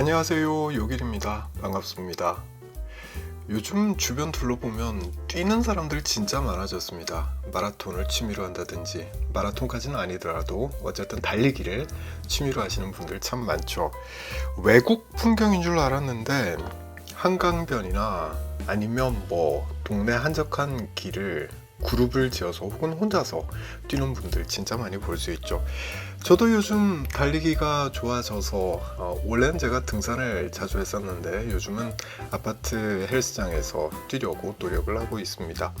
안녕하세요, 요길입니다. 반갑습니다. 요즘 주변 둘러보면 뛰는 사람들 진짜 많아졌습니다. 마라톤을 취미로 한다든지, 마라톤까지는 아니더라도 어쨌든 달리기를 취미로 하시는 분들 참 많죠. 외국 풍경인 줄 알았는데 한강변이나 아니면 동네 한적한 길을 그룹을 지어서 혹은 혼자서 뛰는 분들 진짜 많이 볼 수 있죠. 저도 요즘 달리기가 좋아져서 원래는 제가 등산을 자주 했었는데 요즘은 아파트 헬스장에서 뛰려고 노력을 하고 있습니다.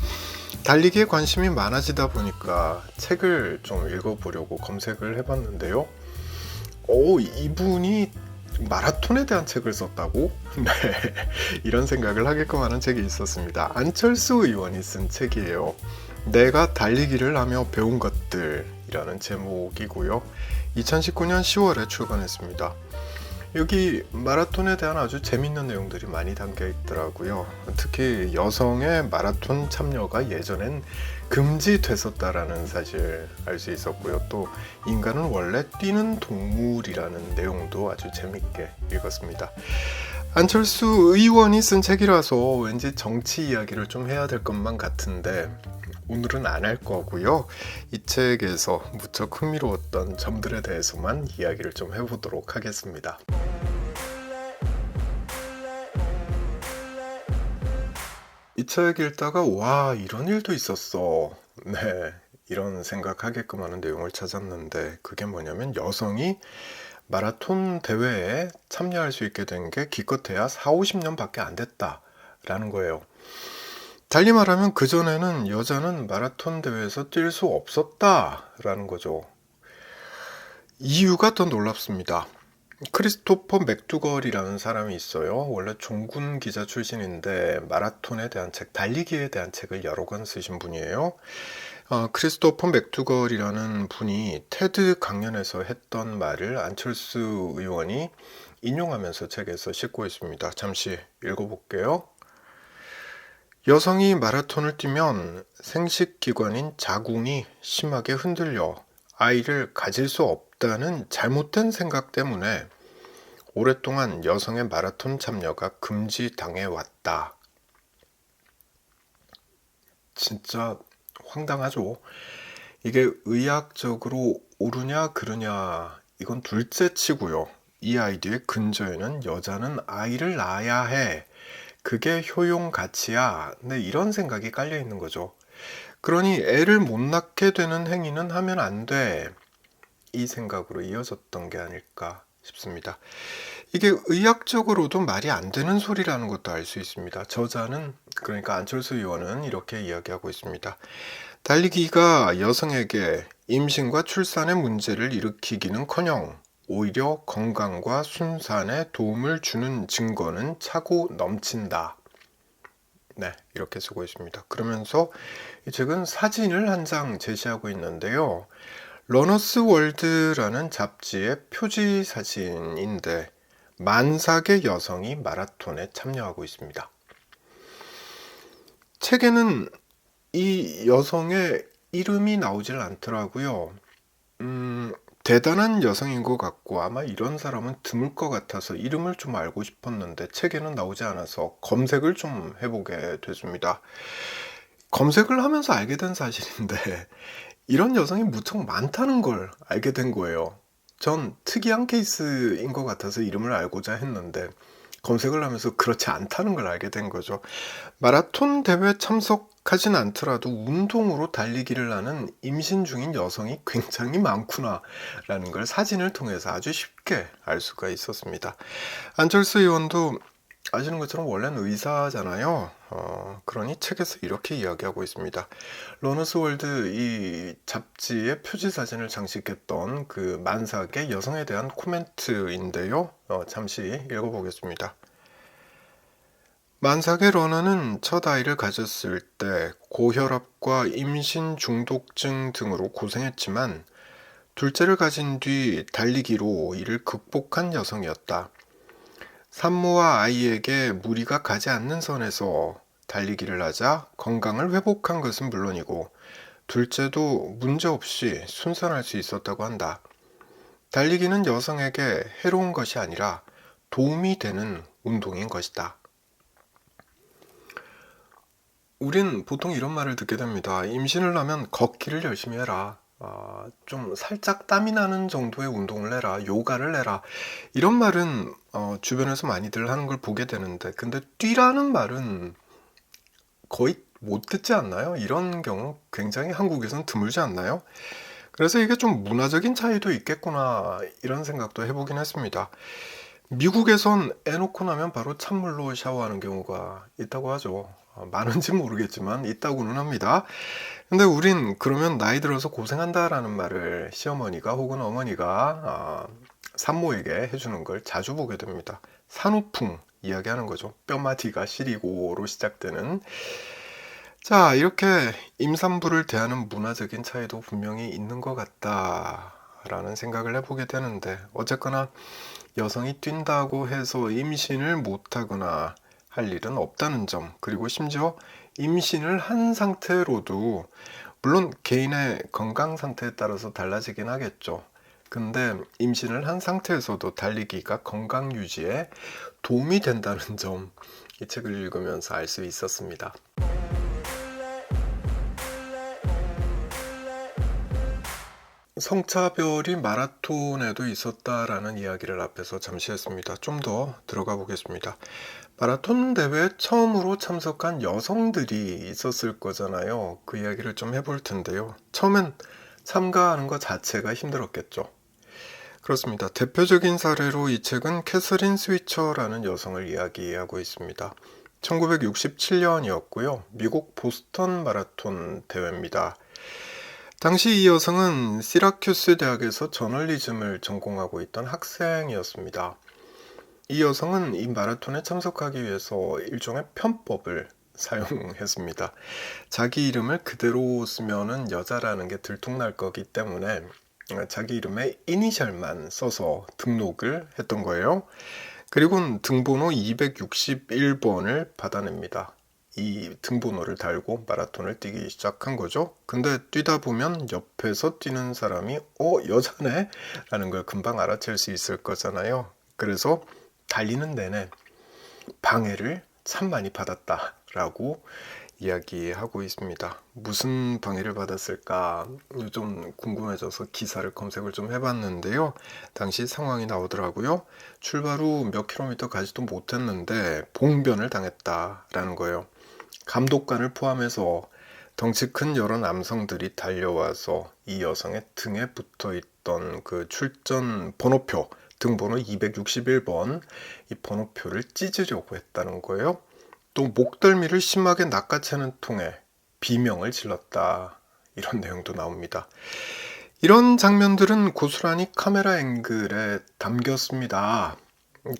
달리기에 관심이 많아지다 보니까 책을 좀 읽어보려고 검색을 해봤는데요. 이분이 마라톤에 대한 책을 썼다고? 네, 이런 생각을 하게끔 하는 책이 있었습니다. 안철수 의원이 쓴 책이에요. 내가 달리기를 하며 배운 것들이라는 제목이고요. 2019년 10월에 출간했습니다. 여기 마라톤에 대한 아주 재밌는 내용들이 많이 담겨 있더라고요. 특히 여성의 마라톤 참여가 예전엔 금지됐었다라는 사실 알 수 있었고요. 또 인간은 원래 뛰는 동물이라는 내용도 아주 재밌게 읽었습니다. 안철수 의원이 쓴 책이라서 왠지 정치 이야기를 좀 해야 될 것만 같은데 오늘은 안 할 거고요. 이 책에서 무척 흥미로웠던 점들에 대해서만 이야기를 좀 해보도록 하겠습니다. 이 책 읽다가 와, 이런 일도 있었어. 네, 이런 생각하게끔 하는 내용을 찾았는데 그게 뭐냐면 여성이 마라톤 대회에 참여할 수 있게 된 게 기껏해야 4, 50년밖에 안 됐다라는 거예요. 달리 말하면 그전에는 여자는 마라톤 대회에서 뛸 수 없었다라는 거죠. 이유가 더 놀랍습니다. 크리스토퍼 맥두걸이라는 사람이 있어요. 원래 종군 기자 출신인데 마라톤에 대한 책, 달리기에 대한 책을 여러 권 쓰신 분이에요. 크리스토퍼 맥두걸이라는 분이 테드 강연에서 했던 말을 안철수 의원이 인용하면서 책에서 싣고 있습니다. 잠시 읽어볼게요. 여성이 마라톤을 뛰면 생식기관인 자궁이 심하게 흔들려 아이를 가질 수 없다는 잘못된 생각 때문에 오랫동안 여성의 마라톤 참여가 금지당해 왔다. 진짜 황당하죠. 이게 의학적으로 옳으냐 그르냐 이건 둘째 치고요. 이 아이디어의 근저에는 여자는 아이를 낳아야 해. 그게 효용 가치야. 네, 이런 생각이 깔려 있는 거죠. 그러니 애를 못 낳게 되는 행위는 하면 안 돼. 이 생각으로 이어졌던 게 아닐까 싶습니다. 이게 의학적으로도 말이 안 되는 소리라는 것도 알 수 있습니다. 저자는, 그러니까 안철수 의원은 이렇게 이야기하고 있습니다. 달리기가 여성에게 임신과 출산의 문제를 일으키기는커녕 오히려 건강과 순산에 도움을 주는 증거는 차고 넘친다. 네, 이렇게 쓰고 있습니다. 그러면서 이 책은 사진을 한 장 제시하고 있는데요. 러너스 월드라는 잡지의 표지 사진인데 만삭의 여성이 마라톤에 참여하고 있습니다. 책에는 이 여성의 이름이 나오질 않더라고요. 대단한 여성인 것 같고 아마 이런 사람은 드물 것 같아서 이름을 좀 알고 싶었는데 책에는 나오지 않아서 검색을 좀 해보게 됐습니다. 검색을 하면서 알게 된 사실인데 이런 여성이 무척 많다는 걸 알게 된 거예요. 전 특이한 케이스인 것 같아서 이름을 알고자 했는데 검색을 하면서 그렇지 않다는 걸 알게 된 거죠. 마라톤 대회 참석하진 않더라도 운동으로 달리기를 하는 임신 중인 여성이 굉장히 많구나라는 걸 사진을 통해서 아주 쉽게 알 수가 있었습니다. 안철수 의원도 아시는 것처럼 원래는 의사잖아요. 그러니 책에서 이렇게 이야기하고 있습니다. 러너스 월드 이 잡지의 표지 사진을 장식했던 그 만삭의 여성에 대한 코멘트인데요. 잠시 읽어보겠습니다. 만삭의 러너는 첫 아이를 가졌을 때 고혈압과 임신 중독증 등으로 고생했지만 둘째를 가진 뒤 달리기로 이를 극복한 여성이었다. 산모와 아이에게 무리가 가지 않는 선에서 달리기를 하자 건강을 회복한 것은 물론이고 둘째도 문제없이 순산할 수 있었다고 한다. 달리기는 여성에게 해로운 것이 아니라 도움이 되는 운동인 것이다. 우린 보통 이런 말을 듣게 됩니다. 임신을 하면 걷기를 열심히 해라. 좀 살짝 땀이 나는 정도의 운동을 해라. 요가를 해라. 이런 말은 주변에서 많이들 하는 걸 보게 되는데, 근데 뛰라는 말은 거의 못 듣지 않나요? 이런 경우 굉장히 한국에서는 드물지 않나요? 그래서 이게 좀 문화적인 차이도 있겠구나 이런 생각도 해보긴 했습니다. 미국에선 애 놓고 나면 바로 찬물로 샤워하는 경우가 있다고 하죠. 많은지 모르겠지만 있다고는 합니다. 근데 우린 그러면 나이 들어서 고생한다라는 말을 시어머니가 혹은 어머니가 산모에게 해주는 걸 자주 보게 됩니다. 산후풍 이야기하는 거죠. 뼈마디가 시리고로 시작되는. 자, 이렇게 임산부를 대하는 문화적인 차이도 분명히 있는 것 같다라는 생각을 해보게 되는데, 어쨌거나 여성이 뛴다고 해서 임신을 못하거나 할 일은 없다는 점, 그리고 심지어 임신을 한 상태로도 물론 개인의 건강 상태에 따라서 달라지긴 하겠죠. 근데 임신을 한 상태에서도 달리기가 건강 유지에 도움이 된다는 점, 이 책을 읽으면서 알 수 있었습니다. 성차별이 마라톤에도 있었다라는 이야기를 앞에서 잠시 했습니다. 좀 더 들어가 보겠습니다. 마라톤 대회에 처음으로 참석한 여성들이 있었을 거잖아요. 그 이야기를 좀 해볼 텐데요. 처음엔 참가하는 것 자체가 힘들었겠죠. 그렇습니다. 대표적인 사례로 이 책은 캐서린 스위처라는 여성을 이야기하고 있습니다. 1967년이었고요. 미국 보스턴 마라톤 대회입니다. 당시 이 여성은 시라큐스 대학에서 저널리즘을 전공하고 있던 학생이었습니다. 이 여성은 이 마라톤에 참석하기 위해서 일종의 편법을 사용했습니다. 자기 이름을 그대로 쓰면은 여자라는 게 들통날 거기 때문에 자기 이름에 이니셜만 써서 등록을 했던 거예요. 그리고 등번호 261번을 받아냅니다. 이 등번호를 달고 마라톤을 뛰기 시작한 거죠. 근데 뛰다 보면 옆에서 뛰는 사람이 여자네? 라는 걸 금방 알아챌 수 있을 거잖아요. 그래서 달리는 내내 방해를 참 많이 받았다라고 이야기하고 있습니다. 무슨 방해를 받았을까 좀 궁금해져서 기사를 검색을 좀 해봤는데요. 당시 상황이 나오더라고요. 출발 후 몇 킬로미터 가지도 못했는데 봉변을 당했다라는 거예요. 감독관을 포함해서 덩치 큰 여러 남성들이 달려와서 이 여성의 등에 붙어있던 그 출전 번호표, 등번호 261번 이 번호표를 찢으려고 했다는 거예요. 또 목덜미를 심하게 낚아채는 통에 비명을 질렀다. 이런 내용도 나옵니다. 이런 장면들은 고스란히 카메라 앵글에 담겼습니다.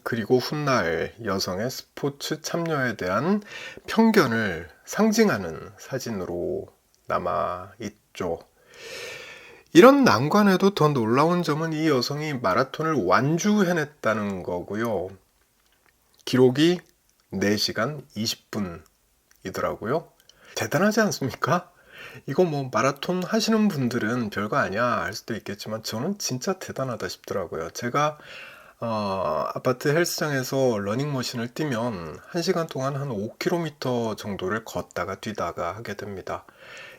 그리고 훗날 여성의 스포츠 참여에 대한 편견을 상징하는 사진으로 남아있죠. 이런 난관에도 더 놀라운 점은 이 여성이 마라톤을 완주해냈다는 거고요. 기록이 4시간 20분이더라고요. 대단하지 않습니까? 이거 뭐 마라톤 하시는 분들은 별거 아니야 할 수도 있겠지만 저는 진짜 대단하다 싶더라고요. 제가 아파트 헬스장에서 러닝머신을 뛰면 1시간 동안 한 5km 정도를 걷다가 뛰다가 하게 됩니다.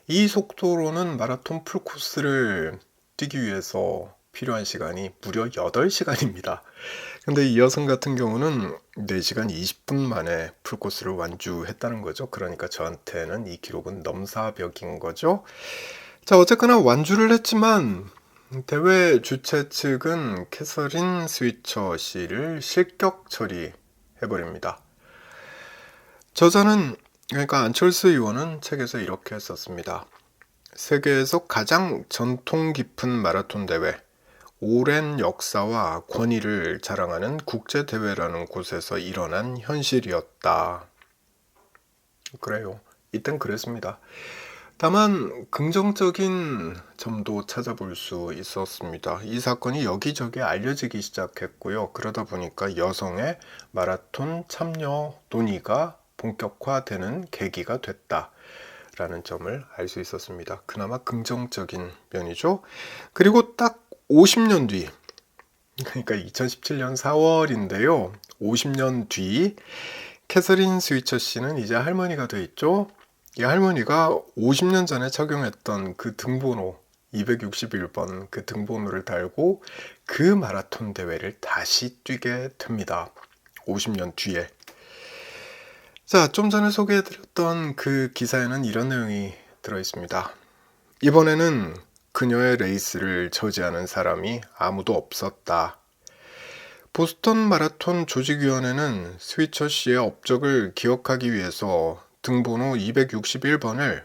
이 속도로는 마라톤 풀코스를 뛰기 위해서 필요한 시간이 무려 8시간입니다. 근데 이 여성 같은 경우는 4시간 20분 만에 풀코스를 완주했다는 거죠. 그러니까 저한테는 이 기록은 넘사벽인 거죠. 자, 어쨌거나 완주를 했지만 대회 주최 측은 캐서린 스위처 씨를 실격 처리해버립니다. 저자는, 그러니까 안철수 의원은 책에서 이렇게 썼습니다. 세계에서 가장 전통 깊은 마라톤 대회, 오랜 역사와 권위를 자랑하는 국제대회라는 곳에서 일어난 현실이었다. 그래요. 이땐 그랬습니다. 다만 긍정적인 점도 찾아볼 수 있었습니다. 이 사건이 여기저기 알려지기 시작했고요. 그러다 보니까 여성의 마라톤 참여 논의가 본격화되는 계기가 됐다라는 점을 알 수 있었습니다. 그나마 긍정적인 면이죠. 그리고 딱 50년 뒤, 그러니까 2017년 4월인데요. 50년 뒤 캐서린 스위처 씨는 이제 할머니가 돼 있죠. 이 할머니가 50년 전에 착용했던 그 등번호 261번 그 등번호를 달고 그 마라톤 대회를 다시 뛰게 됩니다. 50년 뒤에. 자, 좀 전에 소개해드렸던 그 기사에는 이런 내용이 들어있습니다. 이번에는 그녀의 레이스를 저지하는 사람이 아무도 없었다. 보스턴 마라톤 조직위원회는 스위처 씨의 업적을 기억하기 위해서 등번호 261번을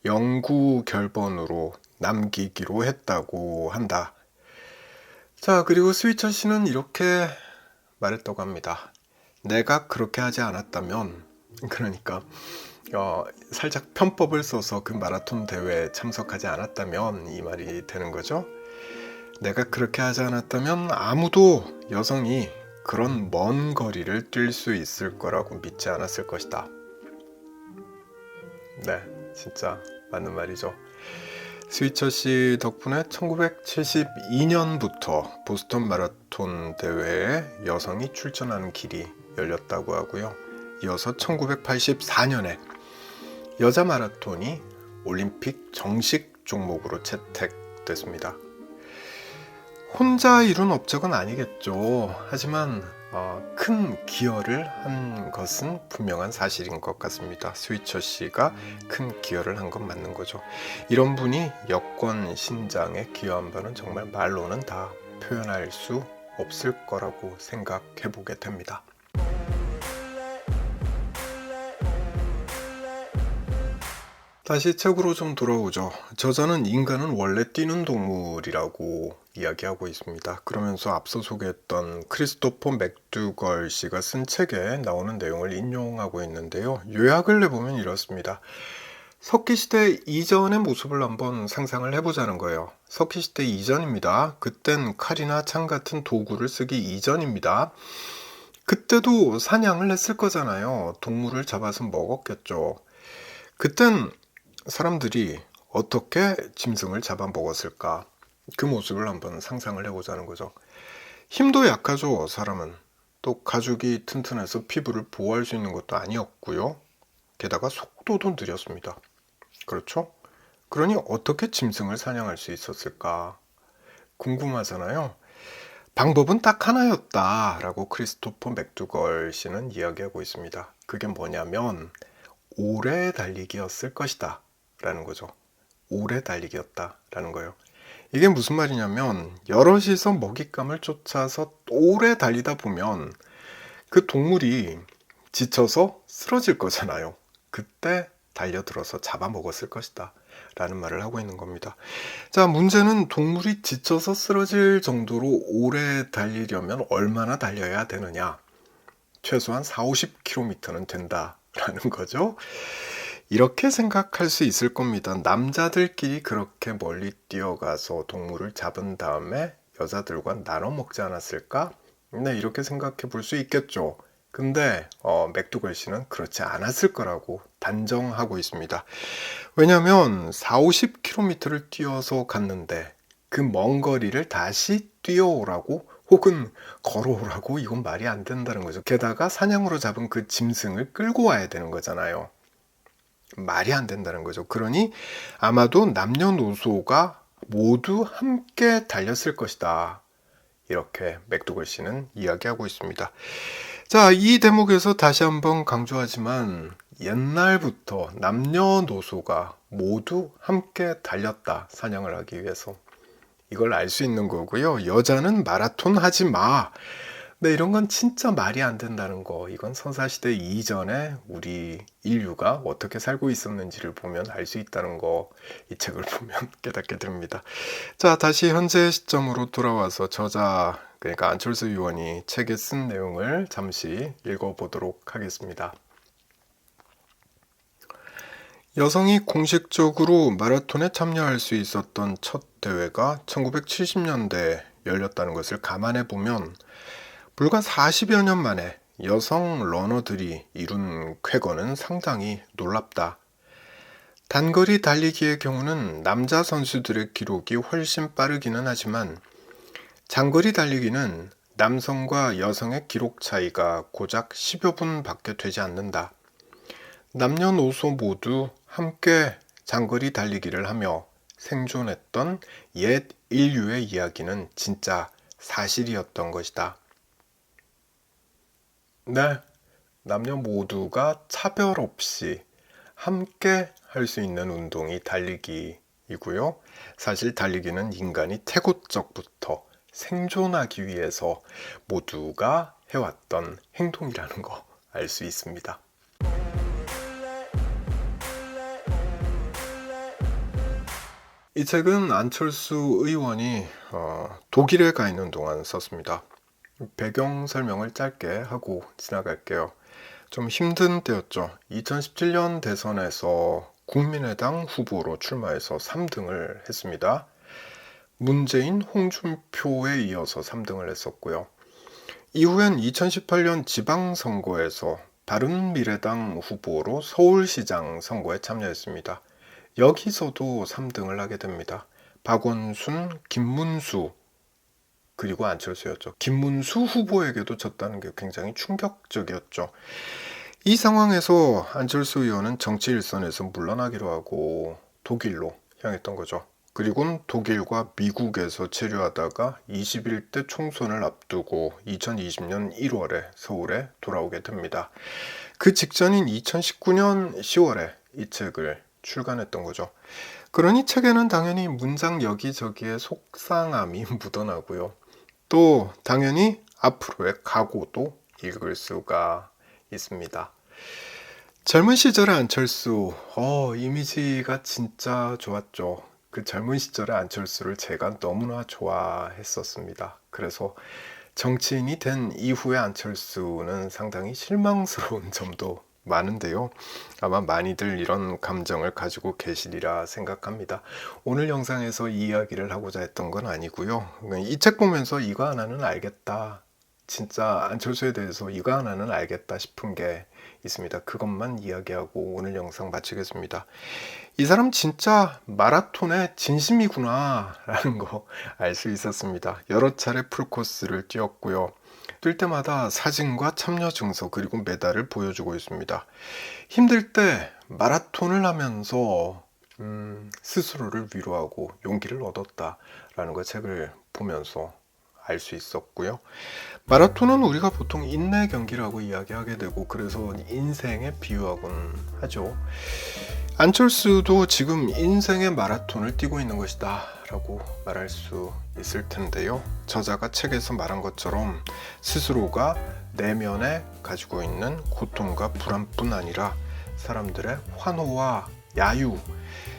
영구 결번으로 남기기로 했다고 한다. 자, 그리고 스위처 씨는 이렇게 말했다고 합니다. 내가 그렇게 하지 않았다면, 그러니까 살짝 편법을 써서 그 마라톤 대회에 참석하지 않았다면 이 말이 되는 거죠. 내가 그렇게 하지 않았다면 아무도 여성이 그런 먼 거리를 뛸 수 있을 거라고 믿지 않았을 것이다. 네, 진짜 맞는 말이죠. 스위처 씨 덕분에 1972년부터 보스턴 마라톤 대회에 여성이 출전하는 길이 열렸다고 하고요. 이어서 1984년에 여자 마라톤이 올림픽 정식 종목으로 채택됐습니다. 혼자 이룬 업적은 아니겠죠. 하지만 큰 기여를 한 것은 분명한 사실인 것 같습니다. 스위처 씨가 큰 기여를 한 건 맞는 거죠. 이런 분이 여권 신장에 기여한 바는 정말 말로는 다 표현할 수 없을 거라고 생각해 보게 됩니다. 다시 책으로 좀 돌아오죠. 저자는 인간은 원래 뛰는 동물이라고 이야기하고 있습니다. 그러면서 앞서 소개했던 크리스토퍼 맥두걸 씨가 쓴 책에 나오는 내용을 인용하고 있는데요. 요약을 해보면 이렇습니다. 석기시대 이전의 모습을 한번 상상을 해보자는 거예요. 석기시대 이전입니다. 그땐 칼이나 창 같은 도구를 쓰기 이전입니다. 그때도 사냥을 했을 거잖아요. 동물을 잡아서 먹었겠죠. 그땐 사람들이 어떻게 짐승을 잡아먹었을까? 그 모습을 한번 상상을 해보자는 거죠. 힘도 약하죠, 사람은. 또 가죽이 튼튼해서 피부를 보호할 수 있는 것도 아니었고요. 게다가 속도도 느렸습니다. 그렇죠? 그러니 어떻게 짐승을 사냥할 수 있었을까? 궁금하잖아요. 방법은 딱 하나였다라고 크리스토퍼 맥두걸 씨는 이야기하고 있습니다. 그게 뭐냐면 오래 달리기였을 것이다 라는 거죠. 오래 달리기였다 라는 거예요. 이게 무슨 말이냐면 여럿이서 먹잇감을 쫓아서 오래 달리다 보면 그 동물이 지쳐서 쓰러질 거잖아요. 그때 달려들어서 잡아먹었을 것이다 라는 말을 하고 있는 겁니다. 자, 문제는 동물이 지쳐서 쓰러질 정도로 오래 달리려면 얼마나 달려야 되느냐? 최소한 40-50km는 된다라는 거죠. 이렇게 생각할 수 있을 겁니다. 남자들끼리 그렇게 멀리 뛰어가서 동물을 잡은 다음에 여자들과 나눠 먹지 않았을까? 네, 이렇게 생각해 볼 수 있겠죠. 근데 맥두걸 씨는 그렇지 않았을 거라고 단정하고 있습니다. 왜냐하면 40-50km를 뛰어서 갔는데 그 먼 거리를 다시 뛰어오라고 혹은 걸어오라고 이건 말이 안 된다는 거죠. 게다가 사냥으로 잡은 그 짐승을 끌고 와야 되는 거잖아요. 말이 안 된다는 거죠. 그러니 아마도 남녀노소가 모두 함께 달렸을 것이다. 이렇게 맥두걸 씨는 이야기하고 있습니다. 자, 이 대목에서 다시 한번 강조하지만 옛날부터 남녀노소가 모두 함께 달렸다. 사냥을 하기 위해서. 이걸 알 수 있는 거고요. 여자는 마라톤 하지 마. 네, 이런 건 진짜 말이 안 된다는 거. 이건 선사시대 이전에 우리 인류가 어떻게 살고 있었는지를 보면 알 수 있다는 거. 이 책을 보면 깨닫게 됩니다. 자, 다시 현재 시점으로 돌아와서 저자, 그러니까 안철수 의원이 책에 쓴 내용을 잠시 읽어보도록 하겠습니다. 여성이 공식적으로 마라톤에 참여할 수 있었던 첫 대회가 1970년대에 열렸다는 것을 감안해 보면 불과 40여 년 만에 여성 러너들이 이룬 쾌거는 상당히 놀랍다. 단거리 달리기의 경우는 남자 선수들의 기록이 훨씬 빠르기는 하지만 장거리 달리기는 남성과 여성의 기록 차이가 고작 10여 분밖에 되지 않는다. 남녀노소 모두 함께 장거리 달리기를 하며 생존했던 옛 인류의 이야기는 진짜 사실이었던 것이다. 네, 남녀 모두가 차별 없이 함께 할 수 있는 운동이 달리기이고요. 사실 달리기는 인간이 태고적부터 생존하기 위해서 모두가 해왔던 행동이라는 거 알 수 있습니다. 이 책은 안철수 의원이 독일에 가 있는 동안 썼습니다. 배경 설명을 짧게 하고 지나갈게요. 좀 힘든 때였죠. 2017년 대선에서 국민의당 후보로 출마해서 3등을 했습니다. 문재인, 홍준표에 이어서 3등을 했었고요. 이후엔 2018년 지방선거에서 바른미래당 후보로 서울시장 선거에 참여했습니다. 여기서도 3등을 하게 됩니다. 박원순, 김문수, 그리고 안철수였죠. 김문수 후보에게도 졌다는 게 굉장히 충격적이었죠. 이 상황에서 안철수 의원은 정치 일선에서 물러나기로 하고 독일로 향했던 거죠. 그리고는 독일과 미국에서 체류하다가 21대 총선을 앞두고 2020년 1월에 서울에 돌아오게 됩니다. 그 직전인 2019년 10월에 이 책을 출간했던 거죠. 그러니 책에는 당연히 문장 여기저기에 속상함이 묻어나고요. 또 당연히 앞으로의 각오도 읽을 수가 있습니다. 젊은 시절의 안철수, 이미지가 진짜 좋았죠. 그 젊은 시절의 안철수를 제가 너무나 좋아했었습니다. 그래서 정치인이 된 이후의 안철수는 상당히 실망스러운 점도 많은데요. 아마 많이들 이런 감정을 가지고 계시리라 생각합니다. 오늘 영상에서 이 이야기를 하고자 했던 건 아니고요. 이 책 보면서 이거 하나는 알겠다. 진짜 안철수에 대해서 이거 하나는 알겠다 싶은 게 있습니다. 그것만 이야기하고 오늘 영상 마치겠습니다. 이 사람 진짜 마라톤의 진심이구나 라는 거 알 수 있었습니다. 여러 차례 풀코스를 뛰었고요. 뛸 때마다 사진과 참여 증서 그리고 메달을 보여주고 있습니다. 힘들 때 마라톤을 하면서 스스로를 위로하고 용기를 얻었다라는 거 책을 보면서 알 수 있었고요. 마라톤은 우리가 보통 인내 경기라고 이야기하게 되고 그래서 인생에 비유하곤 하죠. 안철수도 지금 인생의 마라톤을 뛰고 있는 것이다 라고 말할 수 있을 텐데요. 저자가 책에서 말한 것처럼 스스로가 내면에 가지고 있는 고통과 불안뿐 아니라 사람들의 환호와 야유,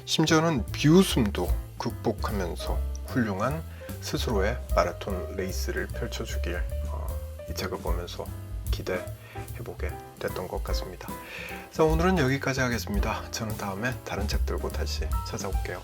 심지어는 비웃음도 극복하면서 훌륭한 스스로의 마라톤 레이스를 펼쳐주길 이 책을 보면서 기대해보게 됐던 것 같습니다. 자, 오늘은 여기까지 하겠습니다. 저는 다음에 다른 책 들고 다시 찾아올게요.